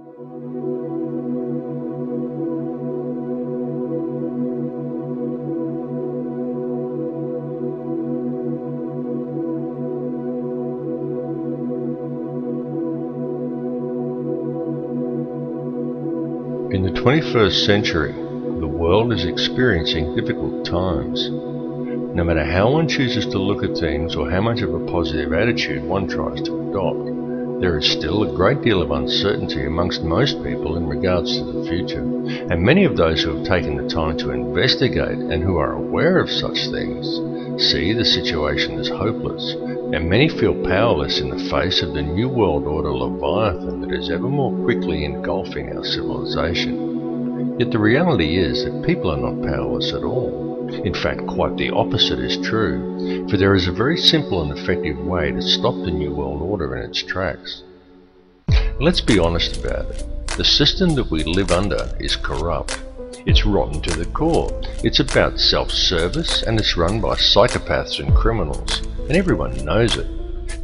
In the 21st century, the world is experiencing difficult times. No matter how one chooses to look at things or how much of a positive attitude one tries to adopt, there is still a great deal of uncertainty amongst most people in regards to the future, and many of those who have taken the time to investigate and who are aware of such things see the situation as hopeless, and many feel powerless in the face of the New World Order Leviathan that is ever more quickly engulfing our civilization. Yet the reality is that people are not powerless at all. In fact, quite the opposite is true, for there is a very simple and effective way to stop the New World Order in its tracks. Let's be honest about it. The system that we live under is corrupt. It's rotten to the core. It's about self-service, and it's run by psychopaths and criminals, and everyone knows it.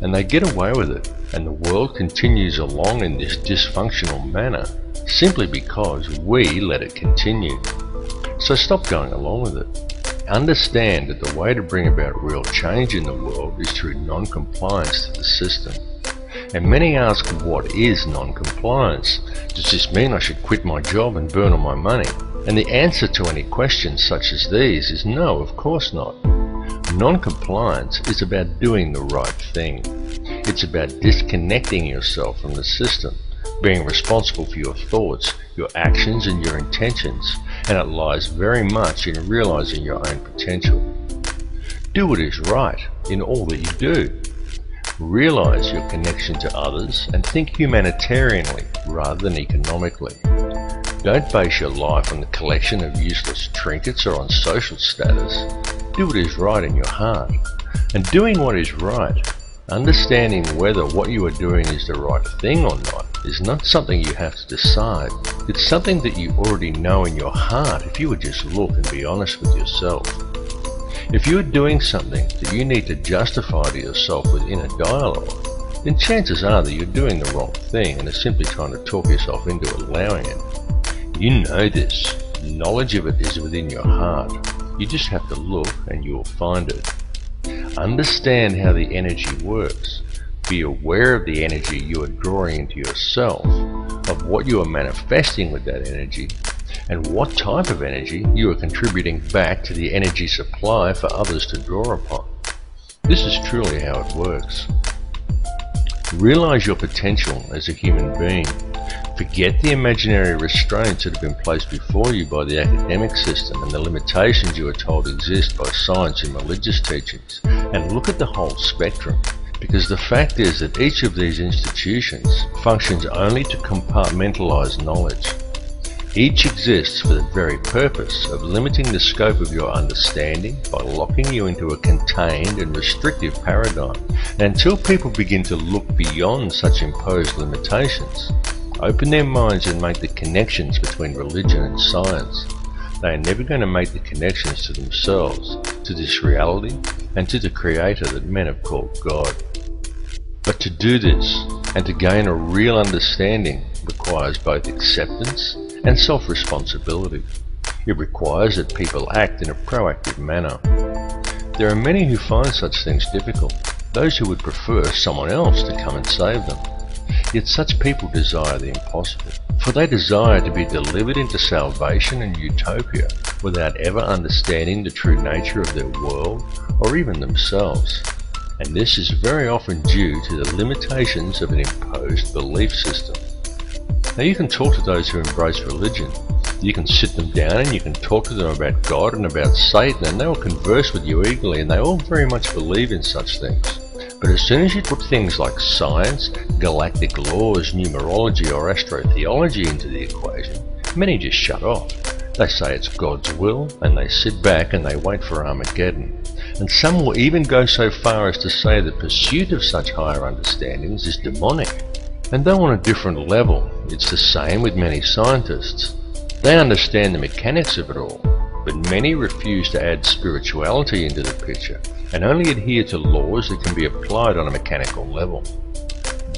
And they get away with it, and the world continues along in this dysfunctional manner, simply because we let it continue. So stop going along with it. Understand that the way to bring about real change in the world is through non-compliance to the system. And many ask, what is non-compliance? Does this mean I should quit my job and burn all my money? And the answer to any questions such as these is no, of course not. Non-compliance is about doing the right thing. It's about disconnecting yourself from the system, being responsible for your thoughts, your actions and your intentions, and it lies very much in realizing your own potential. Do what is right in all that you do. Realize your connection to others and think humanitarianly rather than economically. Don't base your life on the collection of useless trinkets or on social status. Do what is right in your heart. And doing what is right, understanding whether what you are doing is the right thing or not, is not something you have to decide. It's something that you already know in your heart if you would just look and be honest with yourself. If you are doing something that you need to justify to yourself with inner dialogue, then chances are that you're doing the wrong thing and are simply trying to talk yourself into allowing it. You know this. Knowledge of it is within your heart. You just have to look and you will find it. Understand how the energy works. Be aware of the energy you are drawing into yourself, of what you are manifesting with that energy, and what type of energy you are contributing back to the energy supply for others to draw upon. This is truly how it works. Realize your potential as a human being. Forget the imaginary restraints that have been placed before you by the academic system and the limitations you are told exist by science and religious teachings, and look at the whole spectrum. Because the fact is that each of these institutions functions only to compartmentalize knowledge. Each exists for the very purpose of limiting the scope of your understanding by locking you into a contained and restrictive paradigm. And until people begin to look beyond such imposed limitations, open their minds and make the connections between religion and science, they are never going to make the connections to themselves, to this reality, and to the Creator that men have called God. But to do this, and to gain a real understanding, requires both acceptance and self-responsibility. It requires that people act in a proactive manner. There are many who find such things difficult, those who would prefer someone else to come and save them. Yet such people desire the impossible, for they desire to be delivered into salvation and utopia without ever understanding the true nature of their world or even themselves. And this is very often due to the limitations of an imposed belief system. Now you can talk to those who embrace religion. You can sit them down and you can talk to them about God and about Satan, and they will converse with you eagerly, and they all very much believe in such things. But as soon as you put things like science, galactic laws, numerology or astrotheology into the equation, many just shut off. They say it's God's will, and they sit back and they wait for Armageddon. And some will even go so far as to say the pursuit of such higher understandings is demonic. And though on a different level, it's the same with many scientists. They understand the mechanics of it all, but many refuse to add spirituality into the picture and only adhere to laws that can be applied on a mechanical level.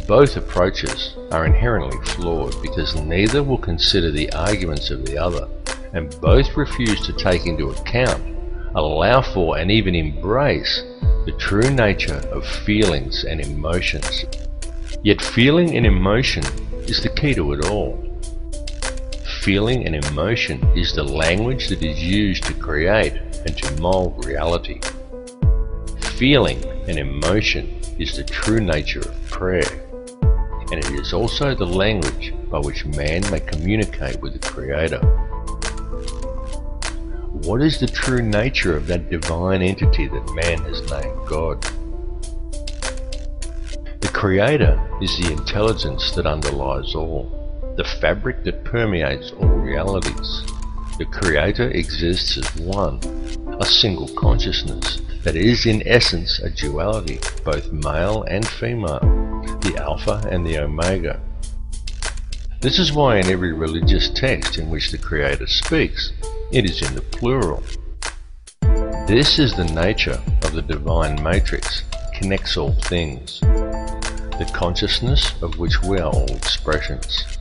Both approaches are inherently flawed because neither will consider the arguments of the other, and both refuse to take into account, allow for, and even embrace the true nature of feelings and emotions. Yet feeling and emotion is the key to it all. Feeling and emotion is the language that is used to create and to mold reality. Feeling and emotion is the true nature of prayer, and it is also the language by which man may communicate with the Creator. What is the true nature of that divine entity that man has named God? The Creator is the intelligence that underlies all, the fabric that permeates all realities. The Creator exists as one, a single consciousness that is in essence a duality, both male and female, the Alpha and the Omega. This is why in every religious text in which the Creator speaks, it is in the plural. This is the nature of the divine matrix, connects all things, the consciousness of which we are all expressions.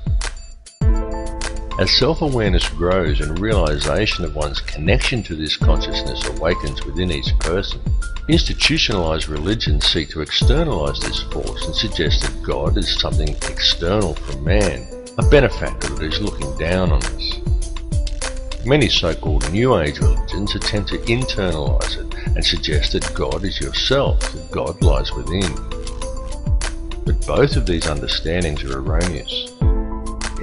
As self-awareness grows and realization of one's connection to this consciousness awakens within each person, institutionalized religions seek to externalize this force and suggest that God is something external from man, a benefactor that is looking down on us. Many so-called New Age religions attempt to internalize it and suggest that God is yourself, that God lies within. But both of these understandings are erroneous.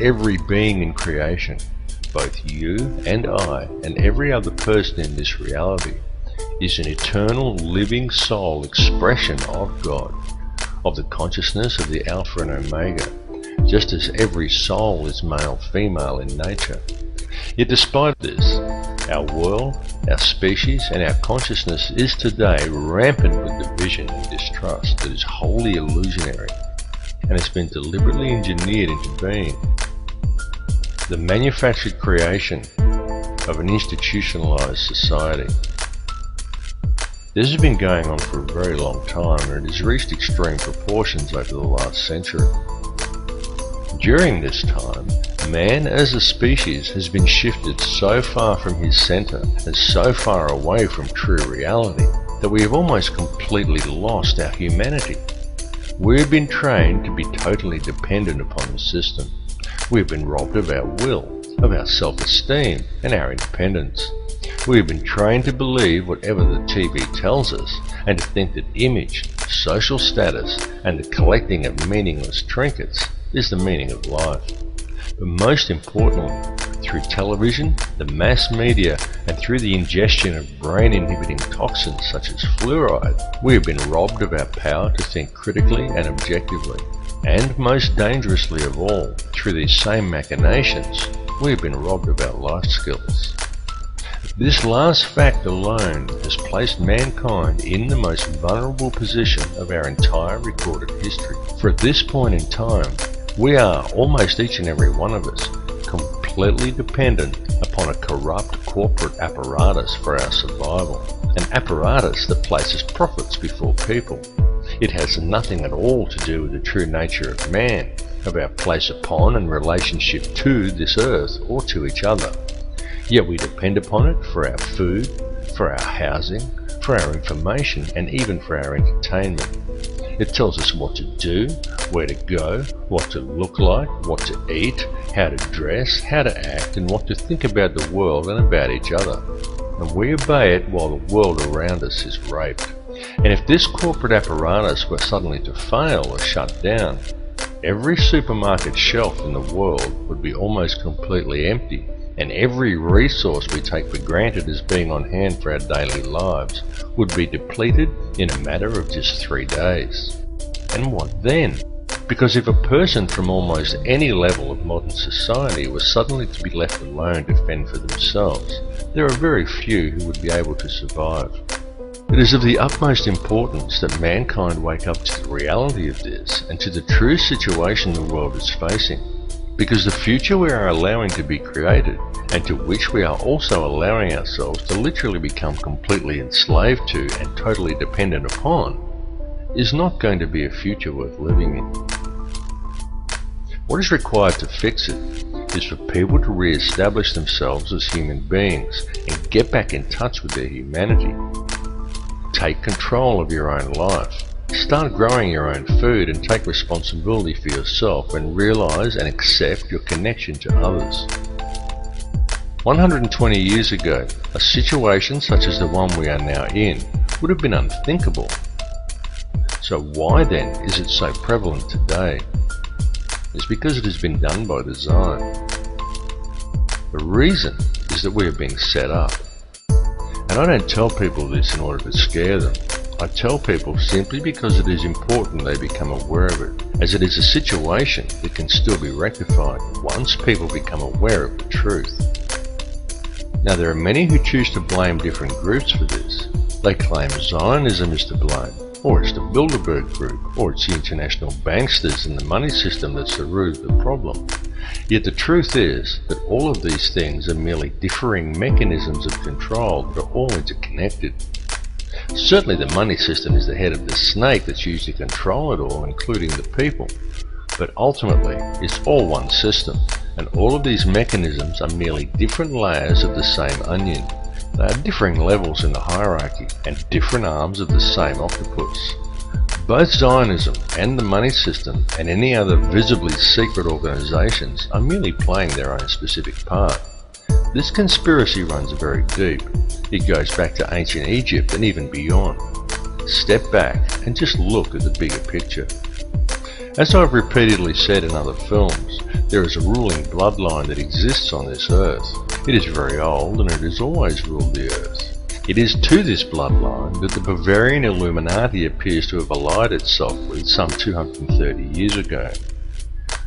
Every being in creation, both you and I and every other person in this reality, is an eternal living soul expression of God, of the consciousness of the Alpha and Omega, just as every soul is male-female in nature. Yet despite this, our world, our species and our consciousness is today rampant with division and distrust that is wholly illusionary and has been deliberately engineered into being. The manufactured creation of an institutionalized society. This has been going on for a very long time and it has reached extreme proportions over the last century. During this time, man as a species has been shifted so far from his center and so far away from true reality that we have almost completely lost our humanity. We have been trained to be totally dependent upon the system. We have been robbed of our will, of our self-esteem and our independence. We have been trained to believe whatever the TV tells us and to think that image, social status and the collecting of meaningless trinkets is the meaning of life. But most importantly, through television, the mass media, and through the ingestion of brain-inhibiting toxins such as fluoride, we have been robbed of our power to think critically and objectively. And most dangerously of all, through these same machinations, we have been robbed of our life skills. This last fact alone has placed mankind in the most vulnerable position of our entire recorded history. For at this point in time, we are, almost each and every one of us, completely dependent upon a corrupt corporate apparatus for our survival. An apparatus that places profits before people. It has nothing at all to do with the true nature of man, of our place upon and relationship to this earth or to each other. Yet we depend upon it for our food, for our housing, for our information, and even for our entertainment. It tells us what to do, where to go, what to look like, what to eat, how to dress, how to act, and what to think about the world and about each other. And we obey it while the world around us is raped. And if this corporate apparatus were suddenly to fail or shut down, every supermarket shelf in the world would be almost completely empty, and every resource we take for granted as being on hand for our daily lives would be depleted in a matter of just 3 days. And what then? Because if a person from almost any level of modern society was suddenly to be left alone to fend for themselves, there are very few who would be able to survive. It is of the utmost importance that mankind wake up to the reality of this and to the true situation the world is facing. Because the future we are allowing to be created, and to which we are also allowing ourselves to literally become completely enslaved to and totally dependent upon, is not going to be a future worth living in. What is required to fix it is for people to re-establish themselves as human beings and get back in touch with their humanity. Take control of your own life. Start growing your own food and take responsibility for yourself and realize and accept your connection to others. 120 years ago, a situation such as the one we are now in would have been unthinkable. So why then is it so prevalent today? It's because it has been done by design. The reason is that we are being set up. And I don't tell people this in order to scare them. I tell people simply because it is important they become aware of it, as it is a situation that can still be rectified once people become aware of the truth. Now there are many who choose to blame different groups for this. They claim Zionism is to blame, or it's the Bilderberg Group, or it's the international banksters and the money system that's the root of the problem. Yet the truth is that all of these things are merely differing mechanisms of control that are all interconnected. Certainly the money system is the head of the snake that's used to control it all, including the people. But ultimately, it's all one system, and all of these mechanisms are merely different layers of the same onion. They are differing levels in the hierarchy, and different arms of the same octopus. Both Zionism and the money system and any other visibly secret organizations are merely playing their own specific part. This conspiracy runs very deep. It goes back to ancient Egypt and even beyond. Step back and just look at the bigger picture. As I've repeatedly said in other films, there is a ruling bloodline that exists on this earth. It is very old and it has always ruled the earth. It is to this bloodline that the Bavarian Illuminati appears to have allied itself with some 230 years ago.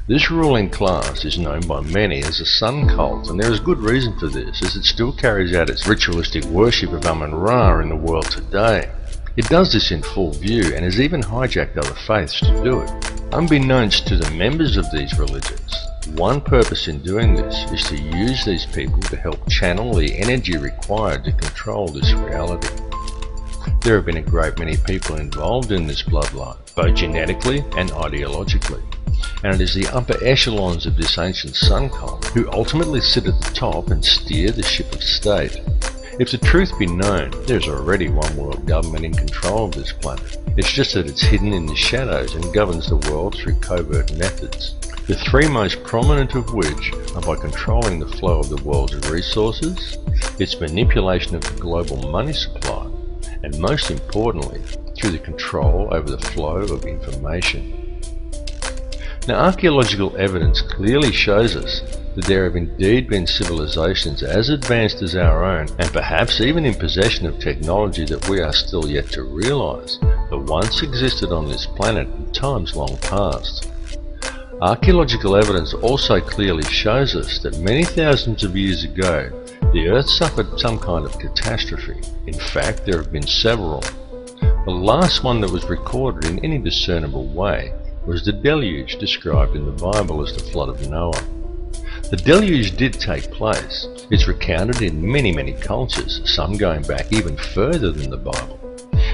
This ruling class is known by many as the Sun Cult, and there is good reason for this, as it still carries out its ritualistic worship of Amun-Ra in the world today. It does this in full view and has even hijacked other faiths to do it. Unbeknownst to the members of these religions, one purpose in doing this is to use these people to help channel the energy required to control this reality. There have been a great many people involved in this bloodline, both genetically and ideologically. And it is the upper echelons of this ancient sun cult who ultimately sit at the top and steer the ship of state. If the truth be known, there is already one world government in control of this planet. It's just that it's hidden in the shadows and governs the world through covert methods. The three most prominent of which are by controlling the flow of the world's resources, its manipulation of the global money supply, and most importantly, through the control over the flow of information. Now, archaeological evidence clearly shows us that there have indeed been civilizations as advanced as our own, and perhaps even in possession of technology that we are still yet to realize, that once existed on this planet in times long past. Archaeological evidence also clearly shows us that many thousands of years ago, the Earth suffered some kind of catastrophe. In fact, there have been several. The last one that was recorded in any discernible way was the deluge described in the Bible as the flood of Noah. The deluge did take place. It's recounted in many cultures, some going back even further than the Bible.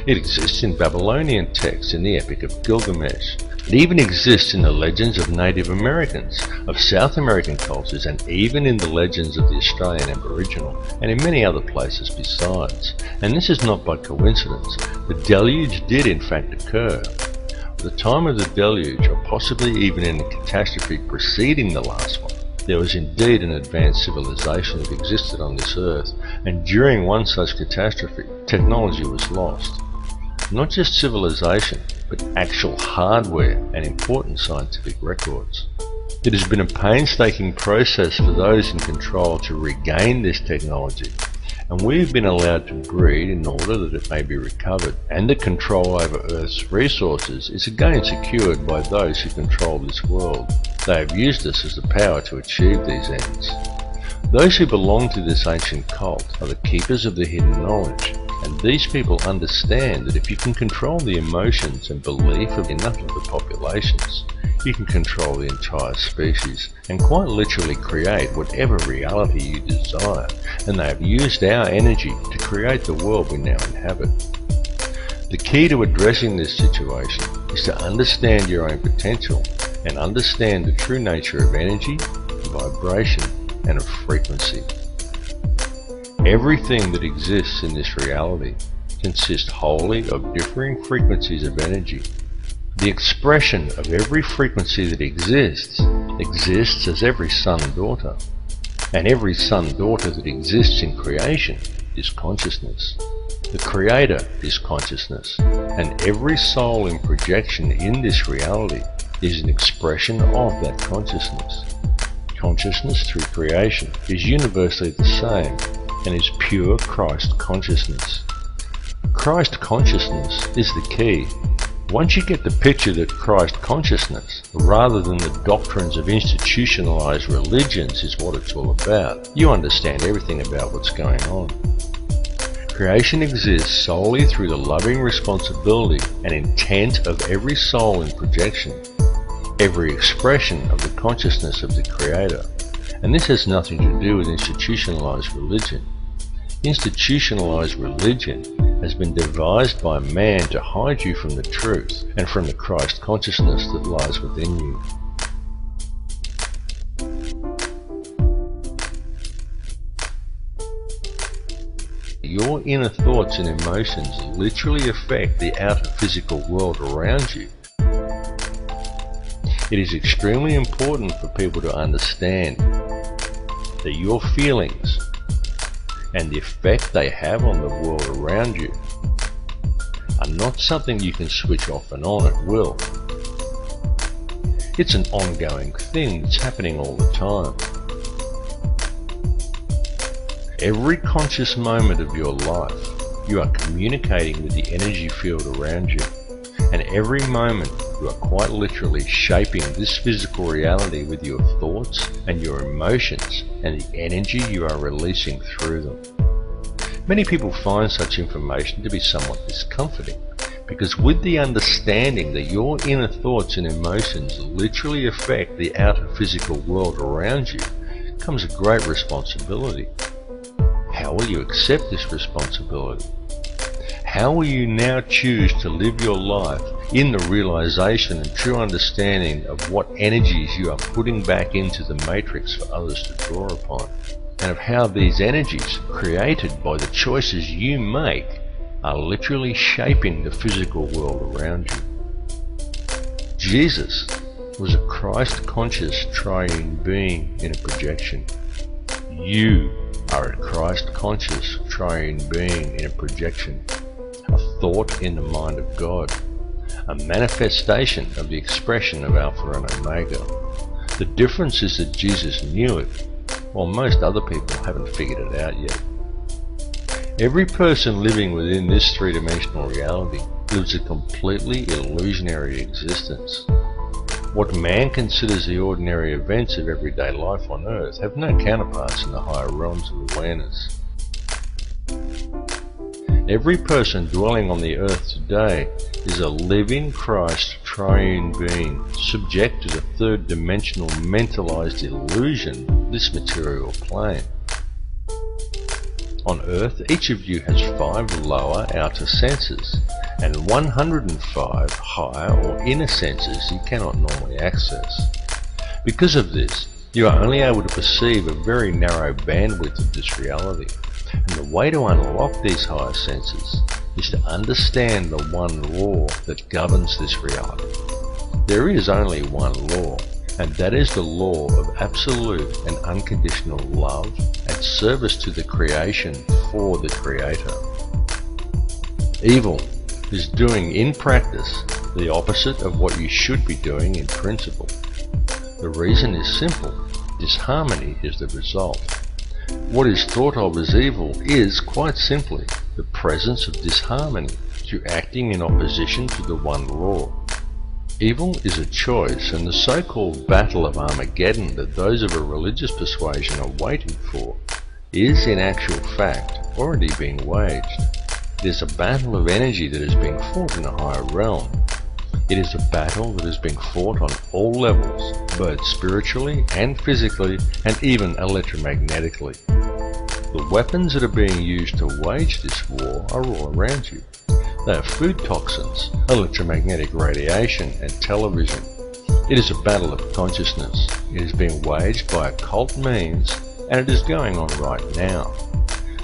It exists in Babylonian texts in the Epic of Gilgamesh. It even exists in the legends of Native Americans, of South American cultures, and even in the legends of the Australian Aboriginal, and in many other places besides. And this is not by coincidence. The deluge did in fact occur. At the time of the deluge, or possibly even in the catastrophe preceding the last one, there was indeed an advanced civilization that existed on this earth, and during one such catastrophe, technology was lost. Not just civilization, but actual hardware and important scientific records. It has been a painstaking process for those in control to regain this technology, and we have been allowed to breed in order that it may be recovered, and the control over Earth's resources is again secured by those who control this world. They have used us as the power to achieve these ends. Those who belong to this ancient cult are the keepers of the hidden knowledge, and these people understand that if you can control the emotions and belief of enough of the populations, you can control the entire species and quite literally create whatever reality you desire, and they have used our energy to create the world we now inhabit. The key to addressing this situation is to understand your own potential and understand the true nature of energy, vibration, and of frequency. Everything that exists in this reality consists wholly of differing frequencies of energy. The expression of every frequency that exists as every son-daughter, and every son-daughter that exists in creation is consciousness. The Creator is consciousness, and every soul in projection in this reality is an expression of that consciousness. Consciousness through creation is universally the same and is pure Christ consciousness. Christ consciousness is the key. Once you get the picture that Christ consciousness, rather than the doctrines of institutionalized religions, is what it's all about, you understand everything about what's going on. Creation exists solely through the loving responsibility and intent of every soul in projection, every expression of the consciousness of the Creator. And this has nothing to do with institutionalized religion. Institutionalized religion has been devised by man to hide you from the truth and from the Christ consciousness that lies within you. Your inner thoughts and emotions literally affect the outer physical world around you. It is extremely important for people to understand that your feelings and the effect they have on the world around you are not something you can switch off and on at will. It's an ongoing thing that's happening all the time. Every conscious moment of your life, you are communicating with the energy field around you, and every moment you are quite literally shaping this physical reality with your thoughts and your emotions and the energy you are releasing through them. Many people find such information to be somewhat discomforting, because with the understanding that your inner thoughts and emotions literally affect the outer physical world around you comes a great responsibility. How will you accept this responsibility? How will you now choose to live your life in the realization and true understanding of what energies you are putting back into the matrix for others to draw upon, and of how these energies, created by the choices you make, are literally shaping the physical world around you? Jesus was a Christ-conscious triune being in a projection. You are a Christ-conscious triune being in a projection, a thought in the mind of God, a manifestation of the expression of Alpha and Omega. The difference is that Jesus knew it, while most other people haven't figured it out yet. Every person living within this three-dimensional reality lives a completely illusionary existence. What man considers the ordinary events of everyday life on Earth have no counterparts in the higher realms of awareness. Every person dwelling on the Earth today is a living Christ triune being, subject to the third-dimensional mentalized illusion of this material plane. On Earth, each of you has 5 lower outer senses, and 105 higher or inner senses you cannot normally access. Because of this, you are only able to perceive a very narrow bandwidth of this reality, and the way to unlock these higher senses is to understand the one law that governs this reality. There is only one law, and that is the law of absolute and unconditional love and service to the creation for the Creator. Evil is doing in practice the opposite of what you should be doing in principle. The reason is simple. Disharmony is the result. What is thought of as evil is, quite simply, the presence of disharmony through acting in opposition to the one law. Evil is a choice, and the so-called battle of Armageddon that those of a religious persuasion are waiting for is, in actual fact, already being waged. It is a battle of energy that is being fought in a higher realm. It is a battle that is being fought on all levels, both spiritually and physically, and even electromagnetically. The weapons that are being used to wage this war are all around you. They are food toxins, electromagnetic radiation, and television. It is a battle of consciousness. It is being waged by occult means, and it is going on right now.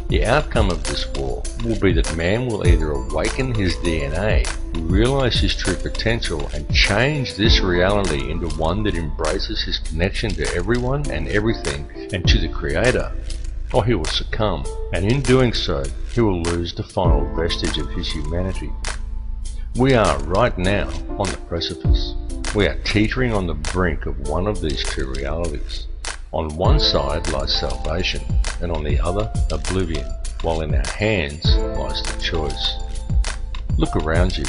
The outcome of this war will be that man will either awaken his DNA, realize his true potential, and change this reality into one that embraces his connection to everyone and everything and to the Creator, or he will succumb, and in doing so, he will lose the final vestige of his humanity. We are right now on the precipice. We are teetering on the brink of one of these two realities. On one side lies salvation, and on the other, oblivion, while in our hands lies the choice. Look around you.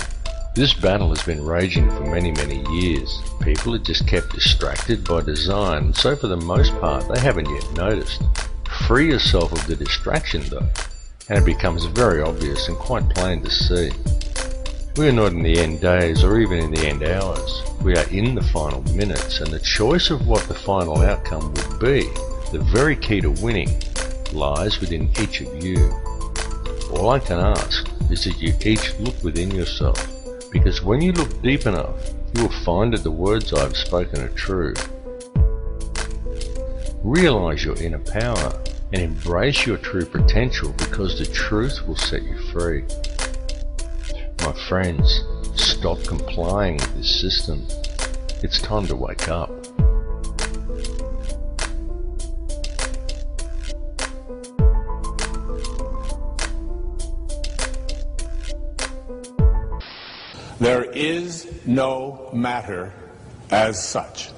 This battle has been raging for many, many years. People are just kept distracted by design, so for the most part they haven't yet noticed. Free yourself of the distraction though, and it becomes very obvious and quite plain to see. We are not in the end days or even in the end hours. We are in the final minutes, and the choice of what the final outcome will be, the very key to winning, lies within each of you. All I can ask is that you each look within yourself, because when you look deep enough, you will find that the words I have spoken are true. Realize your inner power and embrace your true potential, because the truth will set you free. My friends, stop complying with this system. It's time to wake up. There is no matter as such.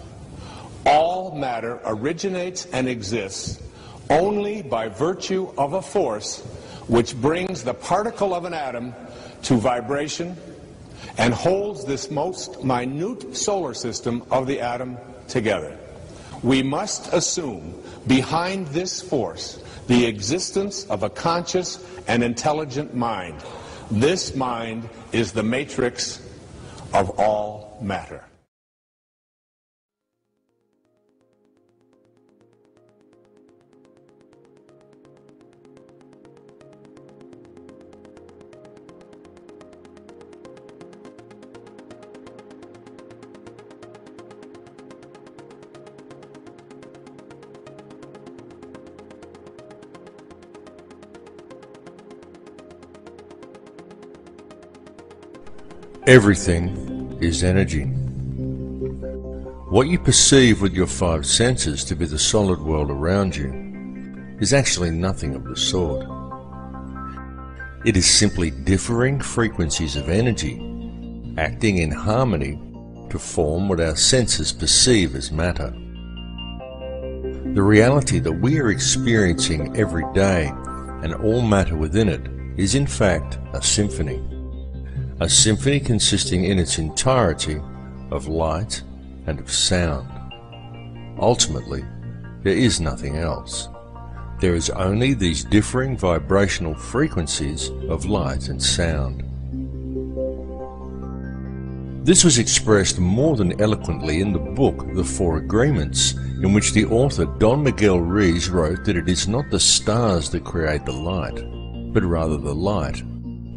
All matter originates and exists only by virtue of a force which brings the particle of an atom to vibration and holds this most minute solar system of the atom together. We must assume behind this force the existence of a conscious and intelligent mind. This mind is the matrix of all matter. Everything is energy. What you perceive with your five senses to be the solid world around you is actually nothing of the sort. It is simply differing frequencies of energy acting in harmony to form what our senses perceive as matter. The reality that we are experiencing every day and all matter within it is in fact a symphony. A symphony consisting in its entirety of light and of sound. Ultimately, there is nothing else. There is only these differing vibrational frequencies of light and sound. This was expressed more than eloquently in the book The Four Agreements, in which the author Don Miguel Ruiz wrote that it is not the stars that create the light, but rather the light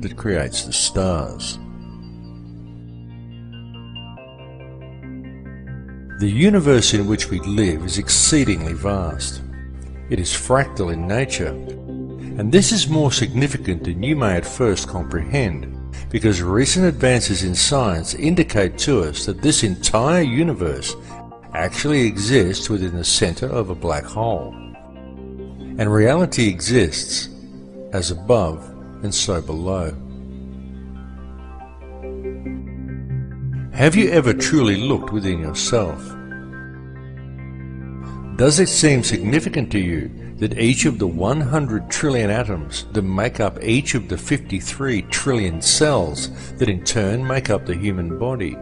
that creates the stars. The universe in which we live is exceedingly vast. It is fractal in nature, and this is more significant than you may at first comprehend, because recent advances in science indicate to us that this entire universe actually exists within the center of a black hole. And reality exists as above and so below. Have you ever truly looked within yourself? Does it seem significant to you that each of the 100 trillion atoms that make up each of the 53 trillion cells that in turn make up the human body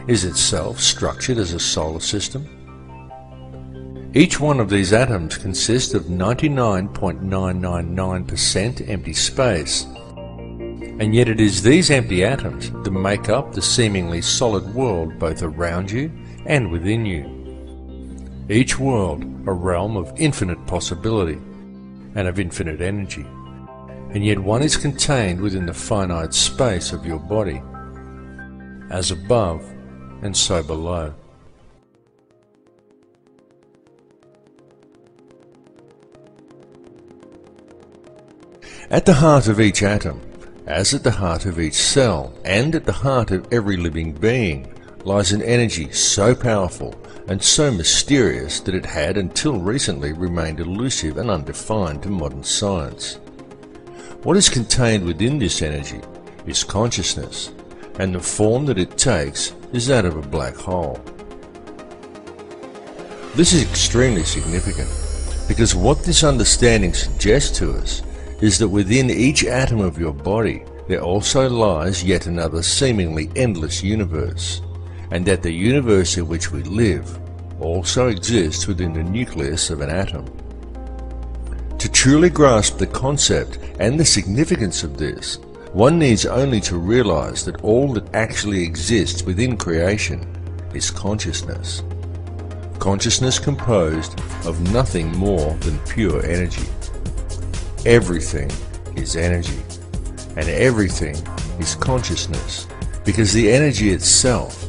is itself structured as a solar system? Each one of these atoms consists of 99.999% empty space, and yet it is these empty atoms that make up the seemingly solid world both around you and within you. Each world a realm of infinite possibility and of infinite energy, and yet one is contained within the finite space of your body, as above and so below. At the heart of each atom, as at the heart of each cell, and at the heart of every living being, lies an energy so powerful and so mysterious that it had until recently remained elusive and undefined to modern science. What is contained within this energy is consciousness, and the form that it takes is that of a black hole. This is extremely significant, because what this understanding suggests to us is that within each atom of your body there also lies yet another seemingly endless universe, and that the universe in which we live also exists within the nucleus of an atom. To truly grasp the concept and the significance of this, one needs only to realize that all that actually exists within creation is consciousness. Consciousness composed of nothing more than pure energy. Everything is energy, and everything is consciousness, because the energy itself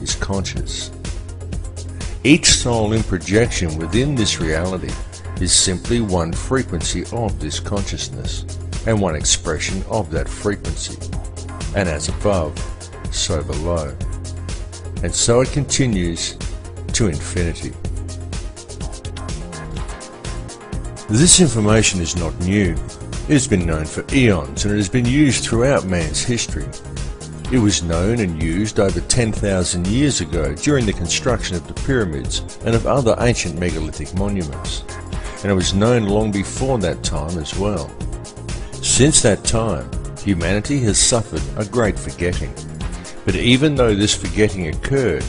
is conscious. Each soul in projection within this reality is simply one frequency of this consciousness, and one expression of that frequency, and as above, so below. And so it continues to infinity. This information is not new. It has been known for eons, and it has been used throughout man's history. It was known and used over 10,000 years ago during the construction of the pyramids and of other ancient megalithic monuments, and it was known long before that time as well. Since that time, humanity has suffered a great forgetting, but even though this forgetting occurred,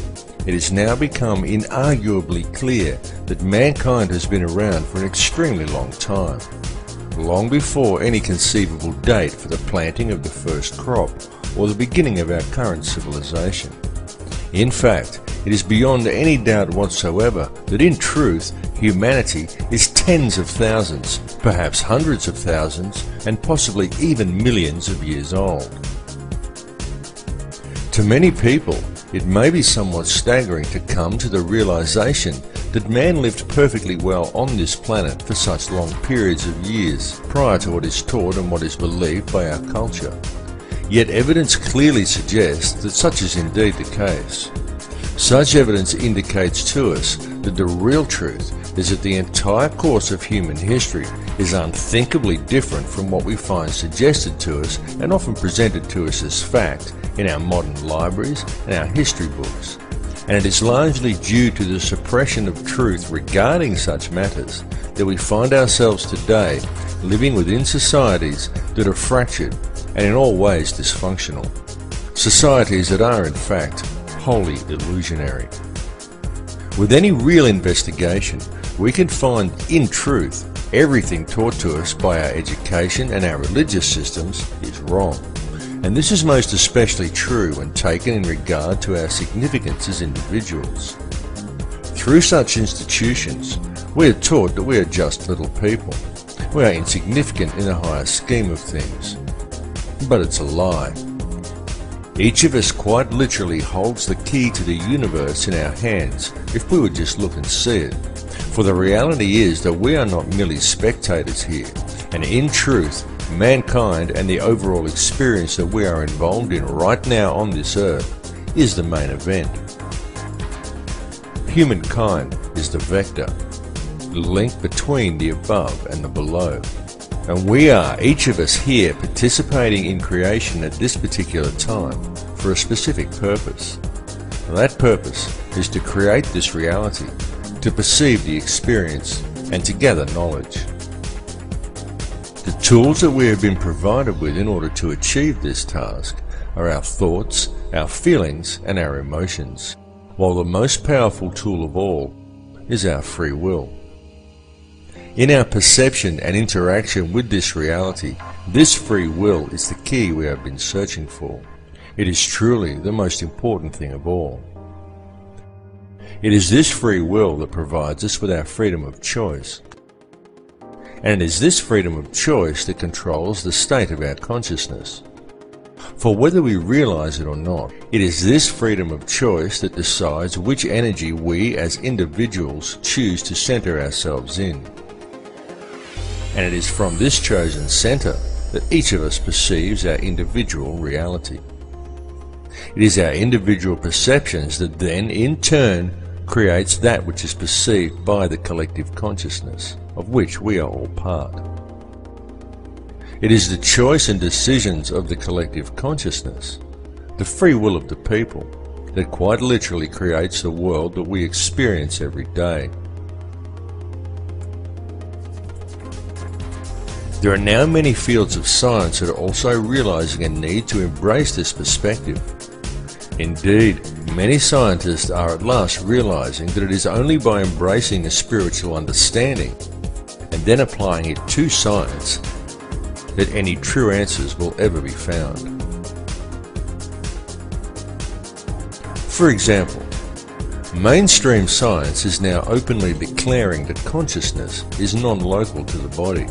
it has now become inarguably clear that mankind has been around for an extremely long time, long before any conceivable date for the planting of the first crop or the beginning of our current civilization. In fact, it is beyond any doubt whatsoever that in truth, humanity is tens of thousands, perhaps hundreds of thousands, and possibly even millions of years old. To many people, it may be somewhat staggering to come to the realization that man lived perfectly well on this planet for such long periods of years prior to what is taught and what is believed by our culture. Yet evidence clearly suggests that such is indeed the case. Such evidence indicates to us that the real truth is that the entire course of human history is unthinkably different from what we find suggested to us and often presented to us as fact in our modern libraries and our history books. And it is largely due to the suppression of truth regarding such matters that we find ourselves today living within societies that are fractured and in all ways dysfunctional. Societies that are in fact wholly illusionary. With any real investigation, we can find in truth everything taught to us by our education and our religious systems is wrong. And this is most especially true when taken in regard to our significance as individuals. Through such institutions, we are taught that we are just little people. We are insignificant in the higher scheme of things. But it's a lie. Each of us quite literally holds the key to the universe in our hands if we would just look and see it. For the reality is that we are not merely spectators here, and in truth, mankind and the overall experience that we are involved in right now on this earth is the main event. Humankind is the vector, the link between the above and the below. And we are, each of us here, participating in creation at this particular time for a specific purpose. And that purpose is to create this reality, to perceive the experience, and to gather knowledge. The tools that we have been provided with in order to achieve this task are our thoughts, our feelings, and our emotions, while the most powerful tool of all is our free will. In our perception and interaction with this reality, this free will is the key we have been searching for. It is truly the most important thing of all. It is this free will that provides us with our freedom of choice. And it is this freedom of choice that controls the state of our consciousness. For whether we realize it or not, it is this freedom of choice that decides which energy we as individuals choose to center ourselves in. And it is from this chosen center that each of us perceives our individual reality. It is our individual perceptions that then, in turn, creates that which is perceived by the collective consciousness, of which we are all part. It is the choice and decisions of the collective consciousness, the free will of the people, that quite literally creates the world that we experience every day. There are now many fields of science that are also realizing a need to embrace this perspective. Indeed, many scientists are at last realizing that it is only by embracing a spiritual understanding and then applying it to science that any true answers will ever be found. For example, mainstream science is now openly declaring that consciousness is non-local to the body.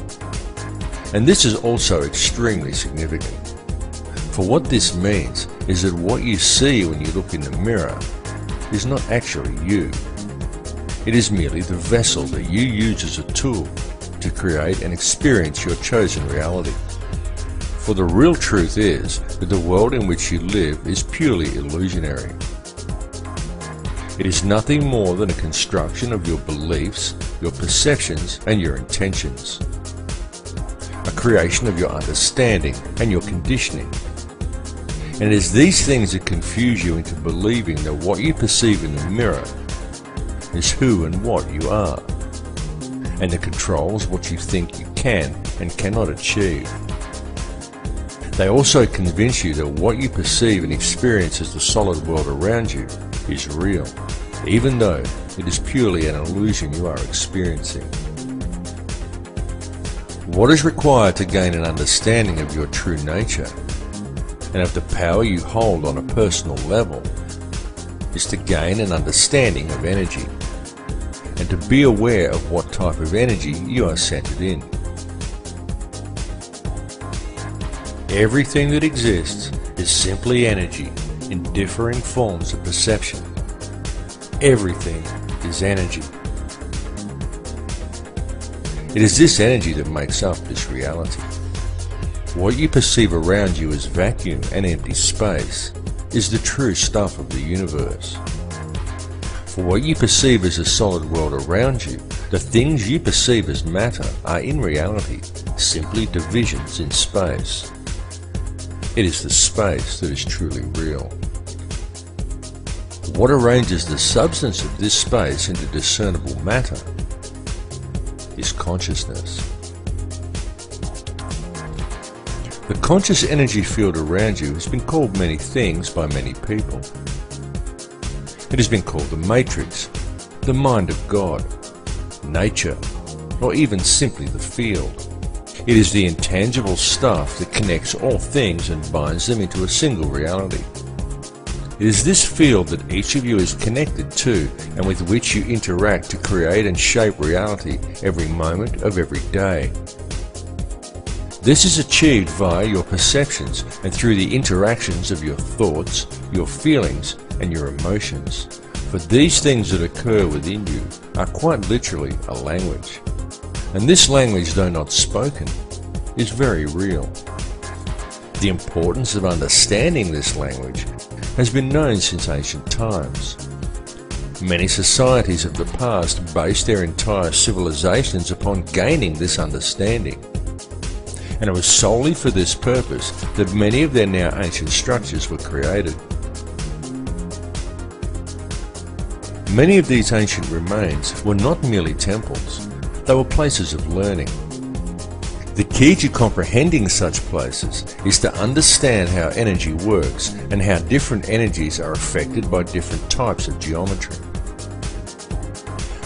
And this is also extremely significant. For what this means is that what you see when you look in the mirror is not actually you. It is merely the vessel that you use as a tool to create and experience your chosen reality. For the real truth is that the world in which you live is purely illusionary. It is nothing more than a construction of your beliefs, your perceptions, and your intentions. A creation of your understanding and your conditioning. And it is these things that confuse you into believing that what you perceive in the mirror is who and what you are, and that controls what you think you can and cannot achieve. They also convince you that what you perceive and experience as the solid world around you is real, even though it is purely an illusion you are experiencing. What is required to gain an understanding of your true nature and of the power you hold on a personal level is to gain an understanding of energy and to be aware of what type of energy you are centered in. Everything that exists is simply energy in differing forms of perception. Everything is energy. It is this energy that makes up this reality. What you perceive around you as vacuum and empty space is the true stuff of the universe. For what you perceive as a solid world around you, the things you perceive as matter are in reality simply divisions in space. It is the space that is truly real. What arranges the substance of this space into discernible matter is consciousness. The conscious energy field around you has been called many things by many people. It has been called the matrix, the mind of God, nature, or even simply the field. It is the intangible stuff that connects all things and binds them into a single reality. It is this field that each of you is connected to and with which you interact to create and shape reality every moment of every day. This is achieved via your perceptions and through the interactions of your thoughts, your feelings, and your emotions. For these things that occur within you are quite literally a language. And this language, though not spoken, is very real. The importance of understanding this language has been known since ancient times. Many societies of the past based their entire civilizations upon gaining this understanding. And it was solely for this purpose that many of their now ancient structures were created. Many of these ancient remains were not merely temples, they were places of learning. The key to comprehending such places is to understand how energy works and how different energies are affected by different types of geometry.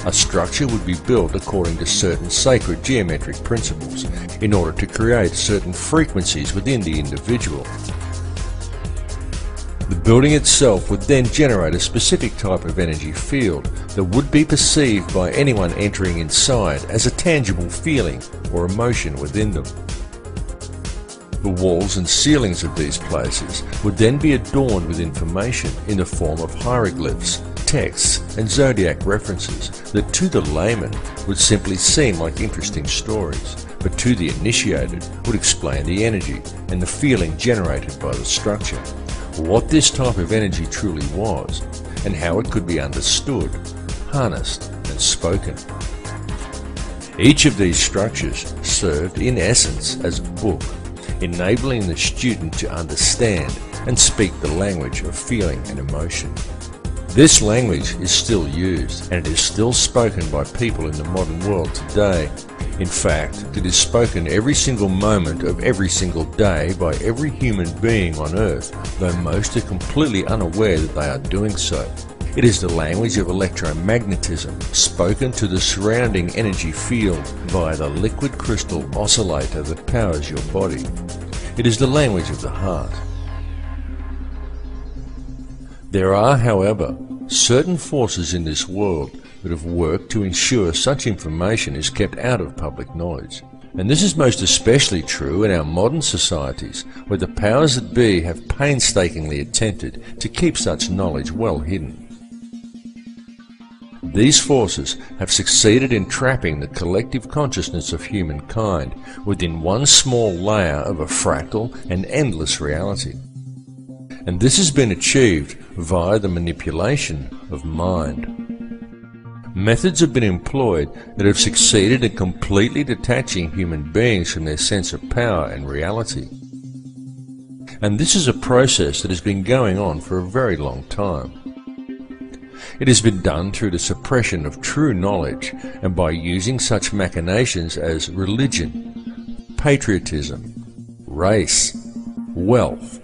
A structure would be built according to certain sacred geometric principles in order to create certain frequencies within the individual. The building itself would then generate a specific type of energy field that would be perceived by anyone entering inside as a tangible feeling or emotion within them. The walls and ceilings of these places would then be adorned with information in the form of hieroglyphs, texts, and zodiac references that to the layman would simply seem like interesting stories, but to the initiated would explain the energy and the feeling generated by the structure, what this type of energy truly was, and how it could be understood, harnessed, and spoken. Each of these structures served in essence as a book, enabling the student to understand and speak the language of feeling and emotion. This language is still used, and it is still spoken by people in the modern world today. In fact, it is spoken every single moment of every single day by every human being on earth, though most are completely unaware that they are doing so. It is the language of electromagnetism, spoken to the surrounding energy field via the liquid crystal oscillator that powers your body. It is the language of the heart. There are, however, certain forces in this world that have worked to ensure such information is kept out of public knowledge. And this is most especially true in our modern societies, where the powers that be have painstakingly attempted to keep such knowledge well hidden. These forces have succeeded in trapping the collective consciousness of humankind within one small layer of a fractal and endless reality. And this has been achieved via the manipulation of mind. Methods have been employed that have succeeded in completely detaching human beings from their sense of power and reality. And this is a process that has been going on for a very long time. It has been done through the suppression of true knowledge and by using such machinations as religion, patriotism, race, wealth,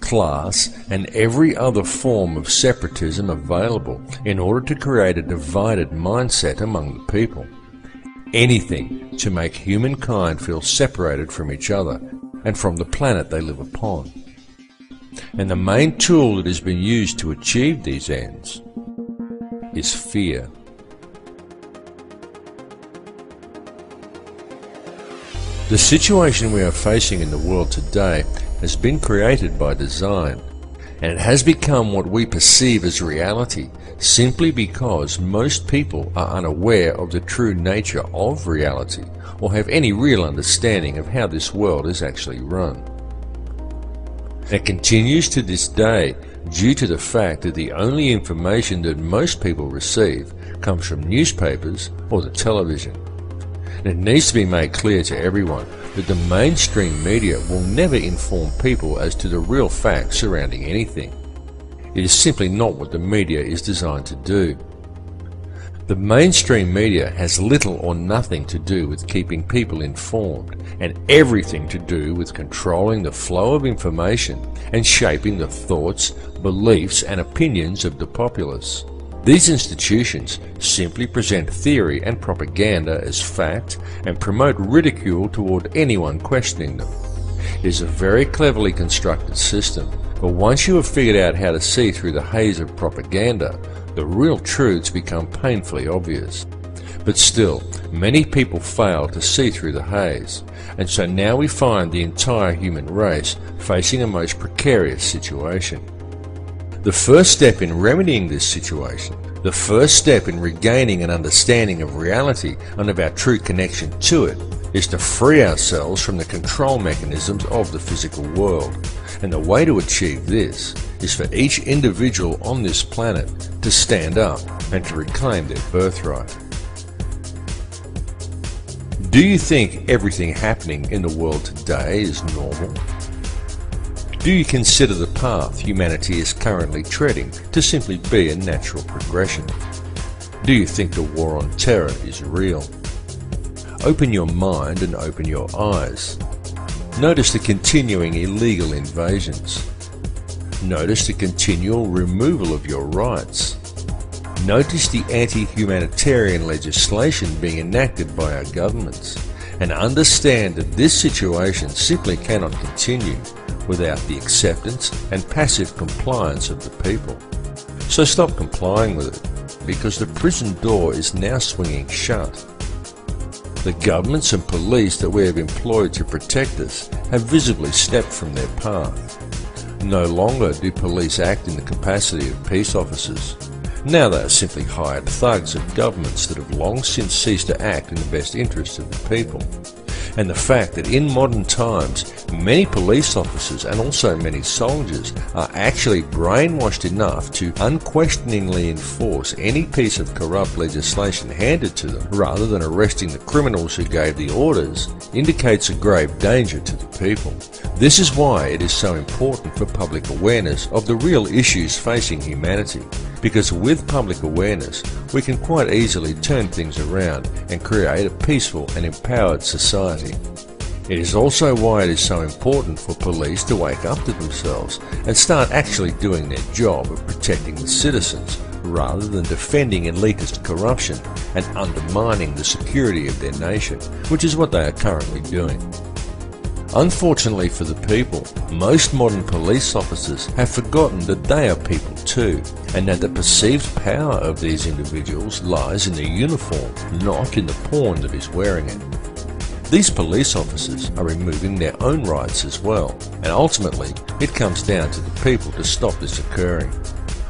class, and every other form of separatism available in order to create a divided mindset among the people. Anything to make humankind feel separated from each other and from the planet they live upon. And the main tool that has been used to achieve these ends is fear. The situation we are facing in the world today has been created by design, and it has become what we perceive as reality simply because most people are unaware of the true nature of reality or have any real understanding of how this world is actually run. It continues to this day due to the fact that the only information that most people receive comes from newspapers or the television. And it needs to be made clear to everyone that the mainstream media will never inform people as to the real facts surrounding anything. It is simply not what the media is designed to do. The mainstream media has little or nothing to do with keeping people informed, and everything to do with controlling the flow of information and shaping the thoughts, beliefs, and opinions of the populace. These institutions simply present theory and propaganda as fact and promote ridicule toward anyone questioning them. It is a very cleverly constructed system, but once you have figured out how to see through the haze of propaganda, the real truths become painfully obvious. But still, many people fail to see through the haze, and so now we find the entire human race facing a most precarious situation. The first step in remedying this situation, the first step in regaining an understanding of reality and of our true connection to it, is to free ourselves from the control mechanisms of the physical world. And the way to achieve this is for each individual on this planet to stand up and to reclaim their birthright. Do you think everything happening in the world today is normal? Do you consider the path humanity is currently treading to simply be a natural progression? Do you think the war on terror is real? Open your mind and open your eyes. Notice the continuing illegal invasions. Notice the continual removal of your rights. Notice the anti-humanitarian legislation being enacted by our governments, and understand that this situation simply cannot continue without the acceptance and passive compliance of the people. So stop complying with it, because the prison door is now swinging shut. The governments and police that we have employed to protect us have visibly stepped from their path. No longer do police act in the capacity of peace officers. Now they are simply hired thugs of governments that have long since ceased to act in the best interests of the people. And the fact that in modern times many police officers and also many soldiers are actually brainwashed enough to unquestioningly enforce any piece of corrupt legislation handed to them rather than arresting the criminals who gave the orders indicates a grave danger to the people. This is why it is so important for public awareness of the real issues facing humanity, because with public awareness we can quite easily turn things around and create a peaceful and empowered society. It is also why it is so important for police to wake up to themselves and start actually doing their job of protecting the citizens rather than defending elitist corruption and undermining the security of their nation, which is what they are currently doing. Unfortunately for the people, most modern police officers have forgotten that they are people too, and that the perceived power of these individuals lies in the uniform, not in the pawn that is wearing it. These police officers are removing their own rights as well, and ultimately it comes down to the people to stop this occurring.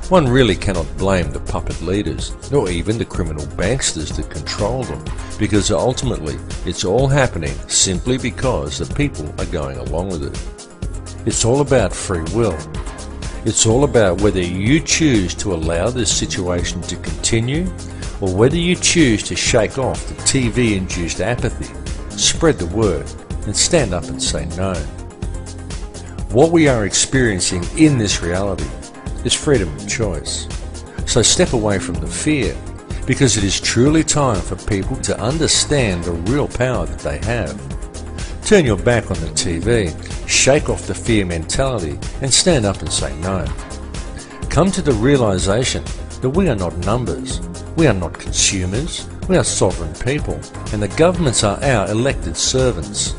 One really cannot blame the puppet leaders, nor even the criminal banksters that control them, because ultimately it's all happening simply because the people are going along with it. It's all about free will. It's all about whether you choose to allow this situation to continue, or whether you choose to shake off the TV-induced apathy, spread the word, and stand up and say no. What we are experiencing in this reality is freedom of choice. So step away from the fear, because it is truly time for people to understand the real power that they have. Turn your back on the TV, shake off the fear mentality, and stand up and say no. Come to the realization that we are not numbers, we are not consumers, we are sovereign people, and the governments are our elected servants.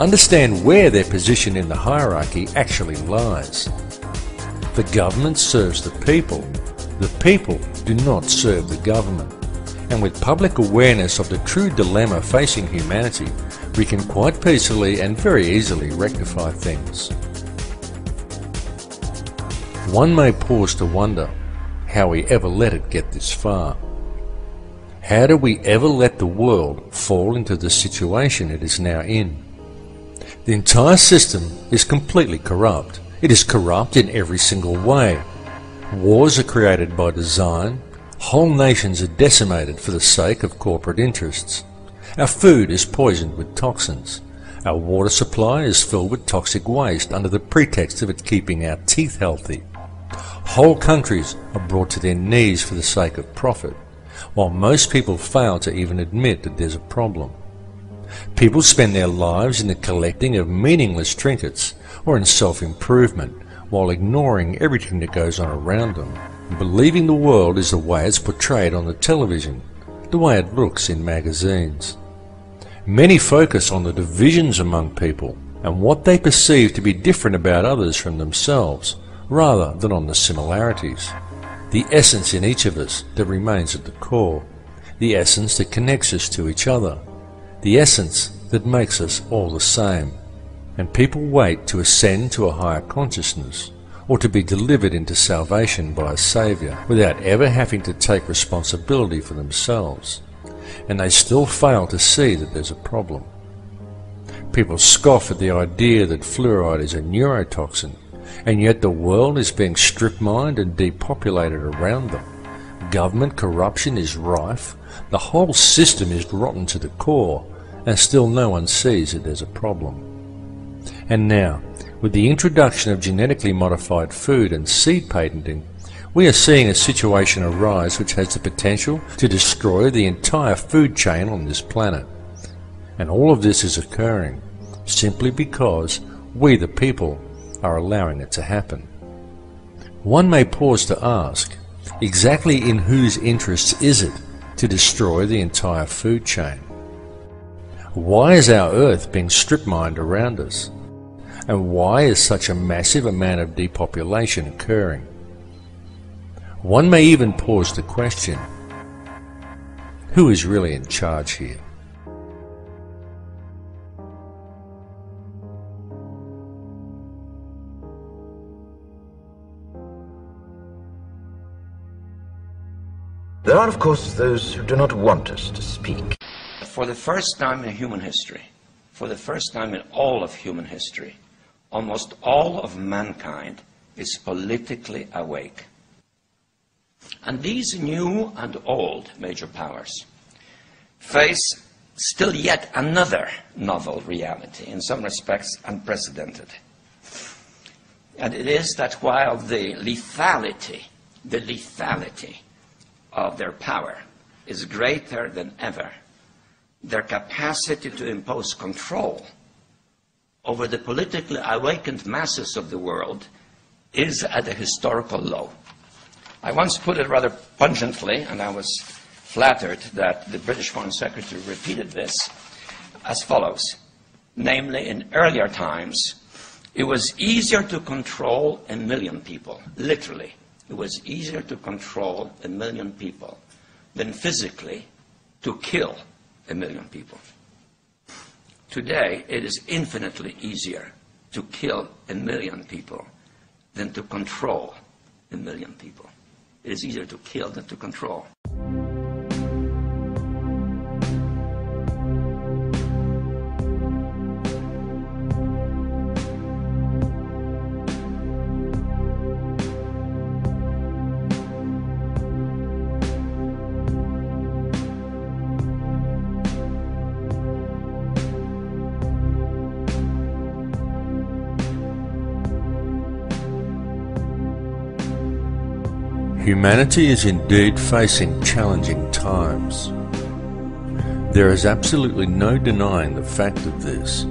Understand where their position in the hierarchy actually lies. The government serves the people do not serve the government. And with public awareness of the true dilemma facing humanity, we can quite peacefully and very easily rectify things. One may pause to wonder how we ever let it get this far. How do we ever let the world fall into the situation it is now in? The entire system is completely corrupt. It is corrupt in every single way. Wars are created by design. Whole nations are decimated for the sake of corporate interests. Our food is poisoned with toxins. Our water supply is filled with toxic waste under the pretext of it keeping our teeth healthy. Whole countries are brought to their knees for the sake of profit, while most people fail to even admit that there's a problem. People spend their lives in the collecting of meaningless trinkets or in self-improvement, while ignoring everything that goes on around them, and believing the world is the way it's portrayed on the television, the way it looks in magazines. Many focus on the divisions among people and what they perceive to be different about others from themselves, rather than on the similarities. The essence in each of us that remains at the core, the essence that connects us to each other, the essence that makes us all the same. And people wait to ascend to a higher consciousness, or to be delivered into salvation by a Saviour, without ever having to take responsibility for themselves. And they still fail to see that there's a problem. People scoff at the idea that fluoride is a neurotoxin, and yet the world is being strip-mined and depopulated around them. Government corruption is rife, the whole system is rotten to the core, and still no one sees that there's a problem. And now, with the introduction of genetically modified food and seed patenting, we are seeing a situation arise which has the potential to destroy the entire food chain on this planet. And all of this is occurring simply because we the people are allowing it to happen. One may pause to ask, exactly in whose interests is it to destroy the entire food chain? Why is our earth being strip-mined around us? And why is such a massive amount of depopulation occurring? One may even pause to question, who is really in charge here? There are, of course, those who do not want us to speak. For the first time in human history, for the first time in all of human history, almost all of mankind is politically awake. And these new and old major powers face still yet another novel reality, in some respects unprecedented. And it is that while the lethality of their power is greater than ever, their capacity to impose control over the politically awakened masses of the world is at a historical low. I once put it rather pungently, and I was flattered that the British Foreign Secretary repeated this, as follows. Namely, in earlier times, it was easier to control 1 million people, literally. It was easier to control 1 million people than physically to kill 1 million people. Today, it is infinitely easier to kill 1 million people than to control 1 million people. It is easier to kill than to control. Humanity is indeed facing challenging times. There is absolutely no denying the fact of this.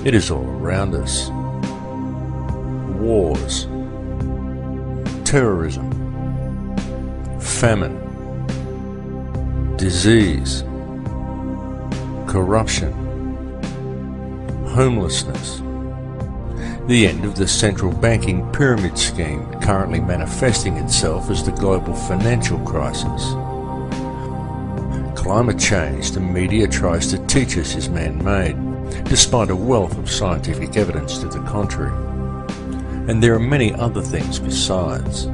It is all around us. Wars, terrorism, famine, disease, corruption, homelessness, the end of the central banking pyramid scheme currently manifesting itself as the global financial crisis. Climate change the media tries to teach us is man-made, despite a wealth of scientific evidence to the contrary. And there are many other things besides.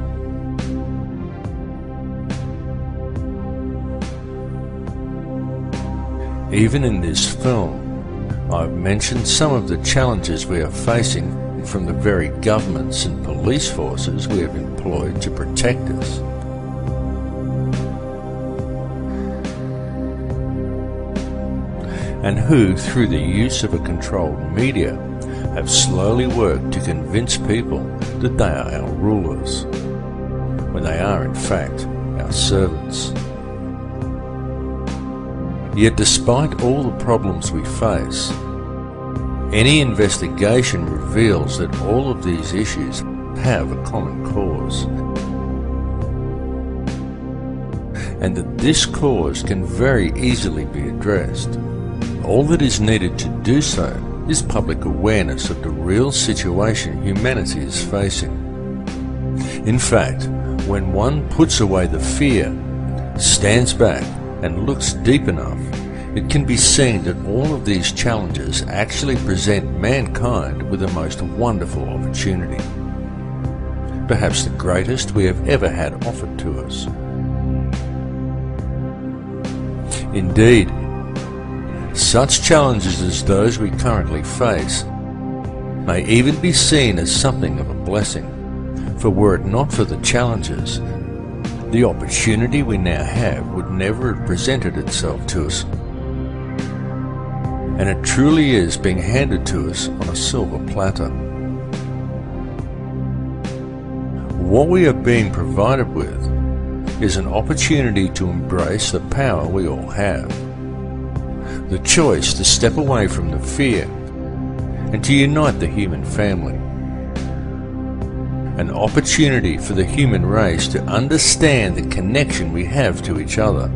Even in this film, I've mentioned some of the challenges we are facing from the very governments and police forces we have employed to protect us. And who, through the use of a controlled media, have slowly worked to convince people that they are our rulers, when they are in fact our servants. Yet despite all the problems we face, any investigation reveals that all of these issues have a common cause, and that this cause can very easily be addressed. All that is needed to do so is public awareness of the real situation humanity is facing. In fact, when one puts away the fear, stands back and looks deep enough, it can be seen that all of these challenges actually present mankind with the most wonderful opportunity, perhaps the greatest we have ever had offered to us. Indeed, such challenges as those we currently face may even be seen as something of a blessing, for were it not for the challenges, the opportunity we now have would never have presented itself to us. And it truly is being handed to us on a silver platter. What we are being provided with is an opportunity to embrace the power we all have. The choice to step away from the fear and to unite the human family. An opportunity for the human race to understand the connection we have to each other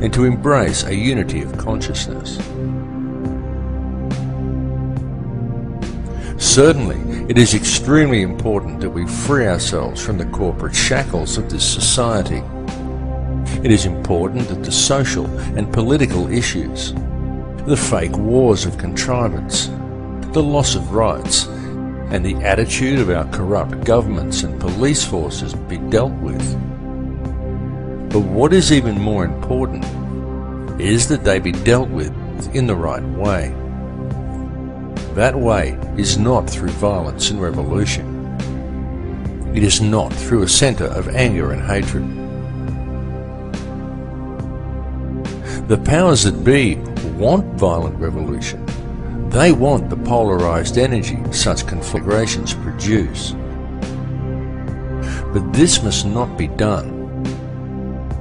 and to embrace a unity of consciousness. Certainly, it is extremely important that we free ourselves from the corporate shackles of this society. It is important that the social and political issues, the fake wars of contrivance, the loss of rights, and the attitude of our corrupt governments and police forces be dealt with. But what is even more important is that they be dealt with in the right way. That way is not through violence and revolution. It is not through a centre of anger and hatred. The powers that be want violent revolution. They want the polarised energy such conflagrations produce. But this must not be done.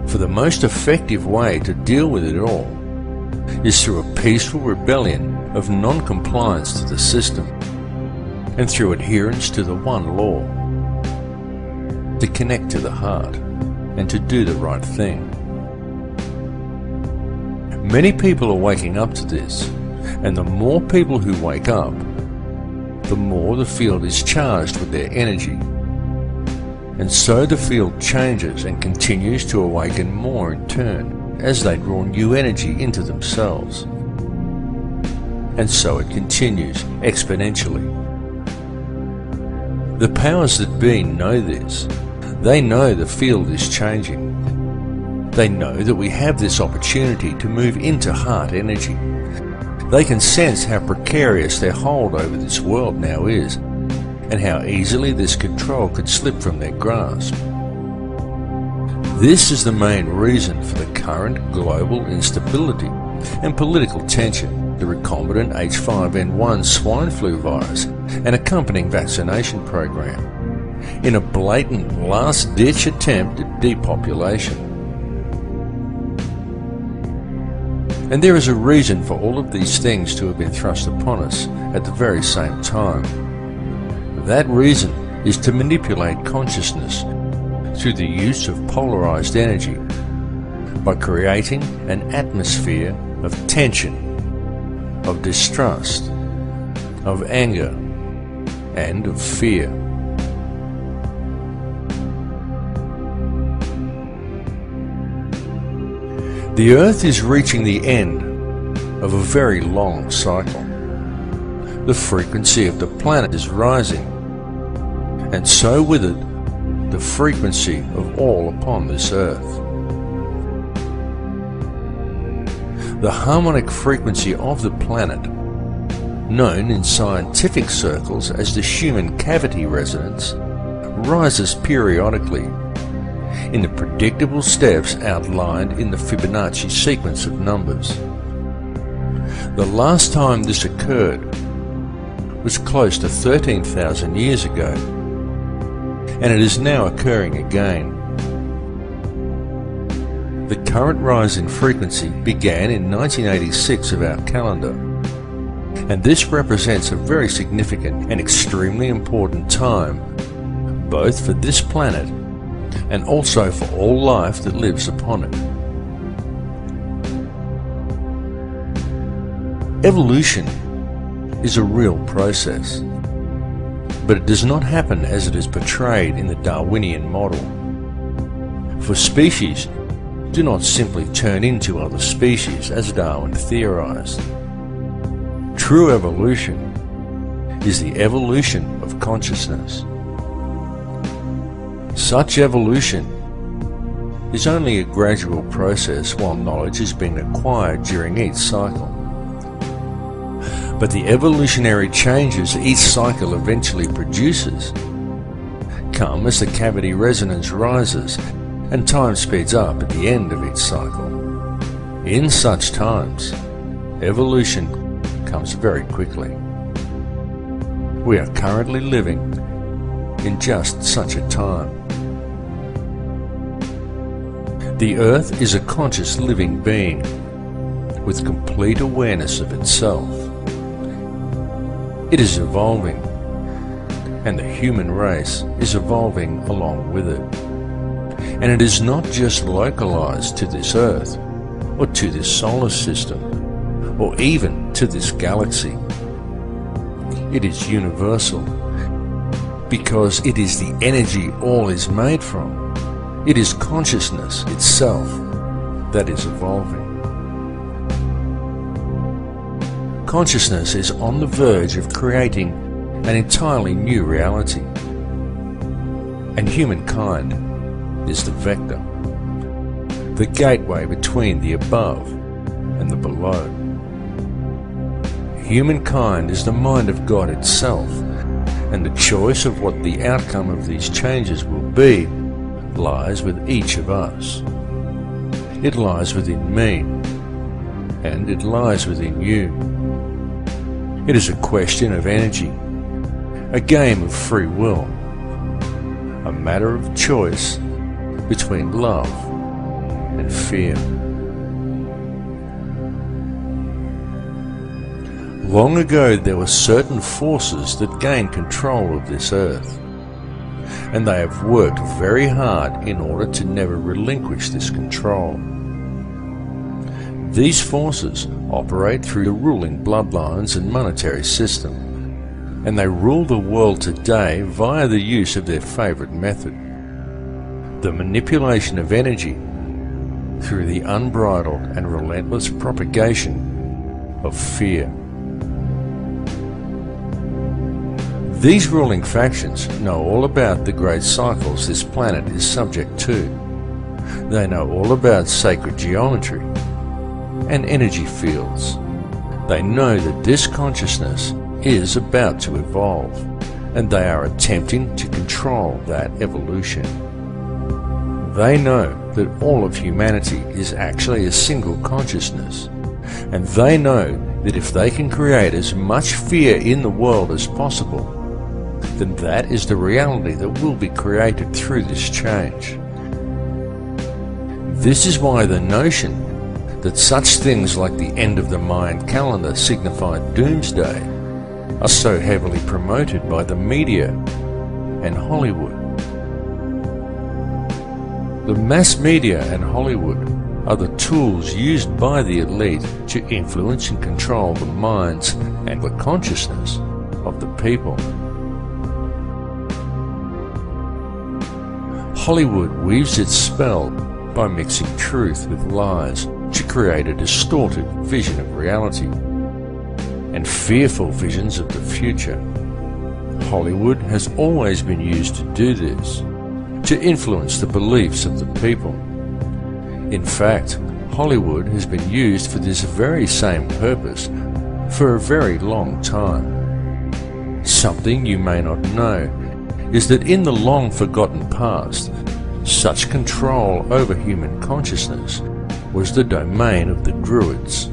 For the most effective way to deal with it all is through a peaceful rebellion of non-compliance to the system and through adherence to the one law, to connect to the heart and to do the right thing. Many people are waking up to this, and the more people who wake up, the more the field is charged with their energy. And so the field changes and continues to awaken more in turn as they draw new energy into themselves. And so it continues exponentially. The powers that be know this. They know the field is changing. They know that we have this opportunity to move into heart energy. They can sense how precarious their hold over this world now is, and how easily this control could slip from their grasp. This is the main reason for the current global instability and political tension, the recombinant H5N1 swine flu virus and accompanying vaccination program, in a blatant last-ditch attempt at depopulation. And there is a reason for all of these things to have been thrust upon us at the very same time. That reason is to manipulate consciousness through the use of polarized energy by creating an atmosphere of tension, of distrust, of anger, and of fear. The Earth is reaching the end of a very long cycle. The frequency of the planet is rising, and so with it, the frequency of all upon this Earth. The harmonic frequency of the planet, known in scientific circles as the Schumann cavity resonance, rises periodically in the predictable steps outlined in the Fibonacci sequence of numbers. The last time this occurred was close to 13,000 years ago, and it is now occurring again. The current rise in frequency began in 1986 of our calendar, and this represents a very significant and extremely important time, both for this planet and also for all life that lives upon it. Evolution is a real process, but it does not happen as it is portrayed in the Darwinian model. For species do not simply turn into other species as Darwin theorized. True evolution is the evolution of consciousness. Such evolution is only a gradual process while knowledge is being acquired during each cycle. But the evolutionary changes each cycle eventually produces come as the cavity resonance rises and time speeds up at the end of each cycle. In such times, evolution comes very quickly. We are currently living in just such a time. The Earth is a conscious living being with complete awareness of itself. It is evolving, and the human race is evolving along with it. And it is not just localized to this Earth, or to this solar system, or even to this galaxy. It is universal, because it is the energy all is made from. It is consciousness itself that is evolving. Consciousness is on the verge of creating an entirely new reality, and humankind is the vector. the gateway between the above and the below. Humankind is the mind of God itself, and the choice of what the outcome of these changes will be lies with each of us. It lies within me, and it lies within you. It is a question of energy, a game of free will, a matter of choice between love and fear. Long ago there were certain forces that gained control of this earth, and they have worked very hard in order to never relinquish this control. These forces operate through the ruling bloodlines and monetary system, and they rule the world today via the use of their favorite method, the manipulation of energy through the unbridled and relentless propagation of fear. These ruling factions know all about the great cycles this planet is subject to. They know all about sacred geometry and energy fields. They know that this consciousness is about to evolve, and they are attempting to control that evolution. They know that all of humanity is actually a single consciousness, and they know that if they can create as much fear in the world as possible, then that is the reality that will be created through this change. This is why the notion that such things like the end of the Mayan calendar signified doomsday are so heavily promoted by the media and Hollywood. The mass media and Hollywood are the tools used by the elite to influence and control the minds and the consciousness of the people. Hollywood weaves its spell by mixing truth with lies to create a distorted vision of reality and fearful visions of the future. Hollywood has always been used to do this, to influence the beliefs of the people. In fact, Hollywood has been used for this very same purpose for a very long time. Something you may not know is that in the long forgotten past, such control over human consciousness was the domain of the Druids.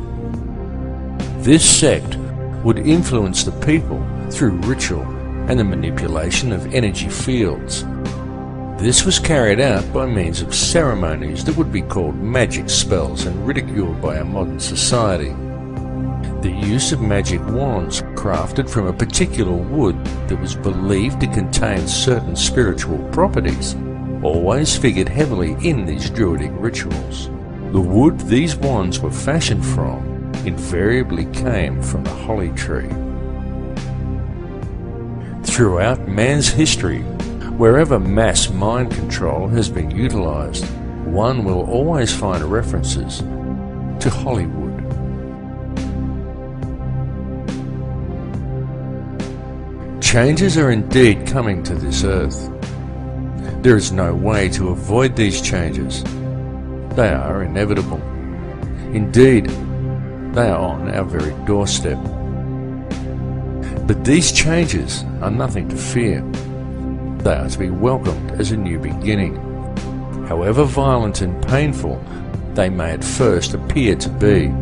This sect would influence the people through ritual and the manipulation of energy fields. This was carried out by means of ceremonies that would be called magic spells and ridiculed by our modern society. The use of magic wands crafted from a particular wood that was believed to contain certain spiritual properties always figured heavily in these druidic rituals. The wood these wands were fashioned from invariably came from the holly tree. Throughout man's history, wherever mass mind control has been utilized, one will always find references to Hollywood. Changes are indeed coming to this earth. There is no way to avoid these changes. They are inevitable. Indeed, they are on our very doorstep. But these changes are nothing to fear. They are to be welcomed as a new beginning, however violent and painful they may at first appear to be.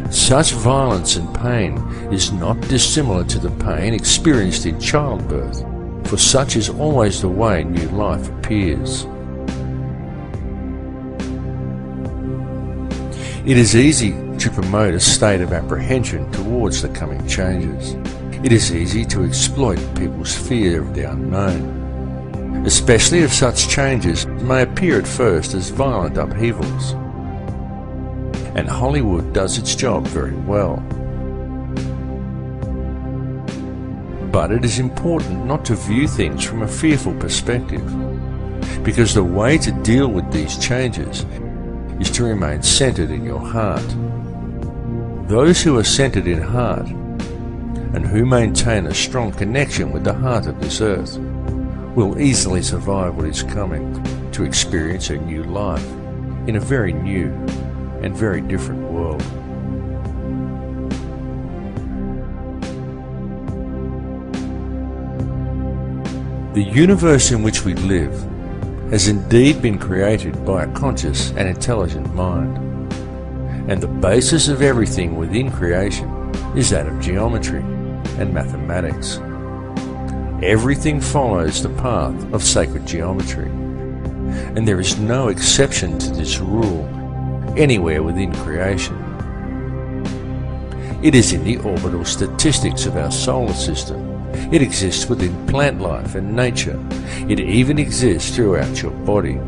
Such violence and pain is not dissimilar to the pain experienced in childbirth, for such is always the way new life appears. It is easy to promote a state of apprehension towards the coming changes. It is easy to exploit people's fear of the unknown, especially if such changes may appear at first as violent upheavals. And Hollywood does its job very well. But it is important not to view things from a fearful perspective, because the way to deal with these changes is to remain centered in your heart. Those who are centered in heart and who maintain a strong connection with the heart of this earth will easily survive what is coming to experience a new life in a very new and very different world. The universe in which we live has indeed been created by a conscious and intelligent mind, and the basis of everything within creation is that of geometry and mathematics. Everything follows the path of sacred geometry, and there is no exception to this rule anywhere within creation. It is in the orbital statistics of our solar system. It exists within plant life and nature. It even exists throughout your body.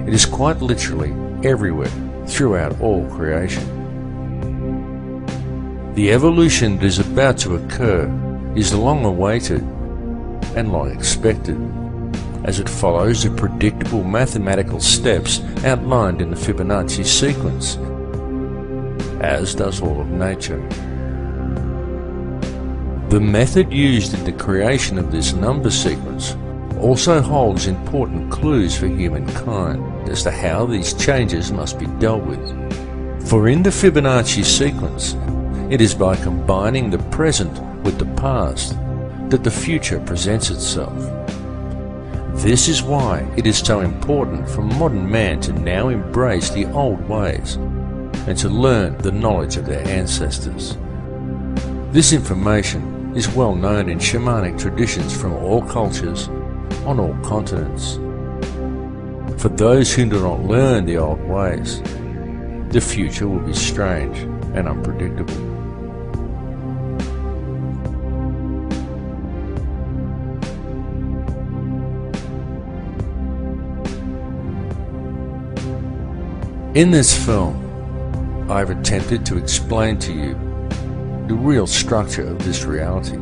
It is quite literally everywhere throughout all creation. The evolution that is about to occur is long awaited and long expected, as it follows the predictable mathematical steps outlined in the Fibonacci sequence, as does all of nature. The method used in the creation of this number sequence also holds important clues for humankind as to how these changes must be dealt with. For in the Fibonacci sequence, it is by combining the present with the past that the future presents itself. This is why it is so important for modern man to now embrace the old ways and to learn the knowledge of their ancestors. This information is well known in shamanic traditions from all cultures, on all continents. For those who do not learn the old ways, the future will be strange and unpredictable. In this film, I have attempted to explain to you the real structure of this reality,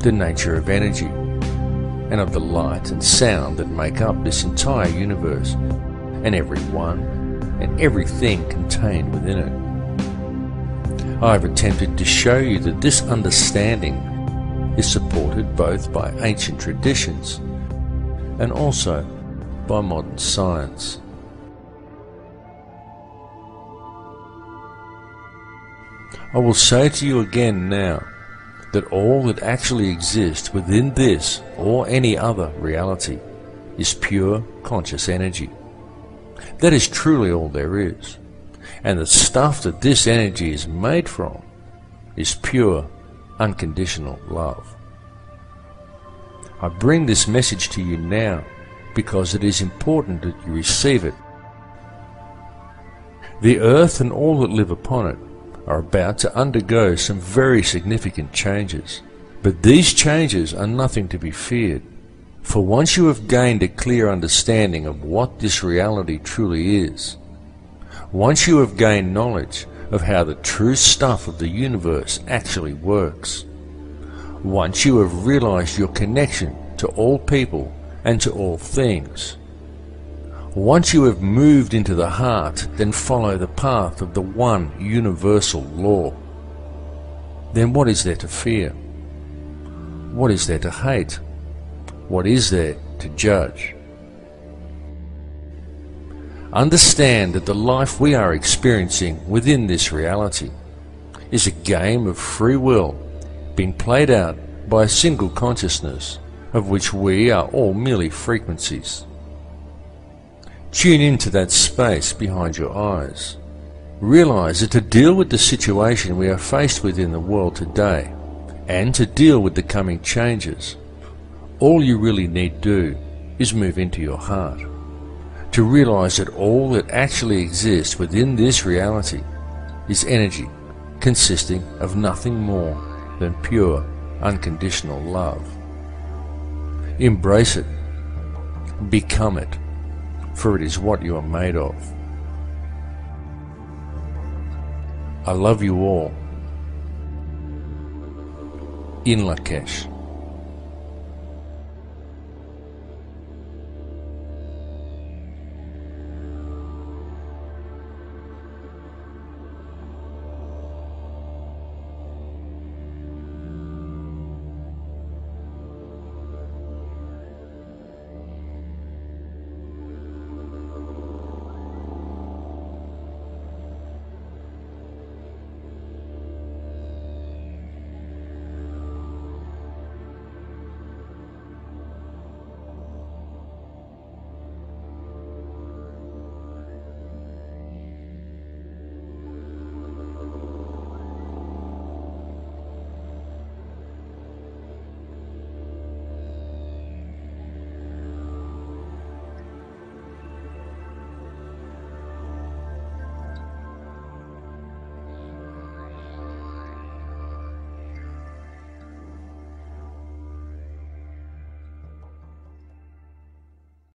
the nature of energy, and of the light and sound that make up this entire universe, and everyone and everything contained within it. I have attempted to show you that this understanding is supported both by ancient traditions and also by modern science. I will say to you again now that all that actually exists within this or any other reality is pure conscious energy. That is truly all there is, and the stuff that this energy is made from is pure unconditional love. I bring this message to you now because it is important that you receive it. The earth and all that live upon it are about to undergo some very significant changes. But these changes are nothing to be feared, for once you have gained a clear understanding of what this reality truly is, once you have gained knowledge of how the true stuff of the universe actually works, once you have realized your connection to all people and to all things, once you have moved into the heart, then follow the path of the one universal law. Then what is there to fear? What is there to hate? What is there to judge? Understand that the life we are experiencing within this reality is a game of free will being played out by a single consciousness of which we are all merely frequencies. Tune into that space behind your eyes. Realize that to deal with the situation we are faced with in the world today, and to deal with the coming changes, all you really need do is move into your heart. To realize that all that actually exists within this reality is energy consisting of nothing more than pure, unconditional love. Embrace it. Become it. For it is what you are made of. I love you all. In Lakesh.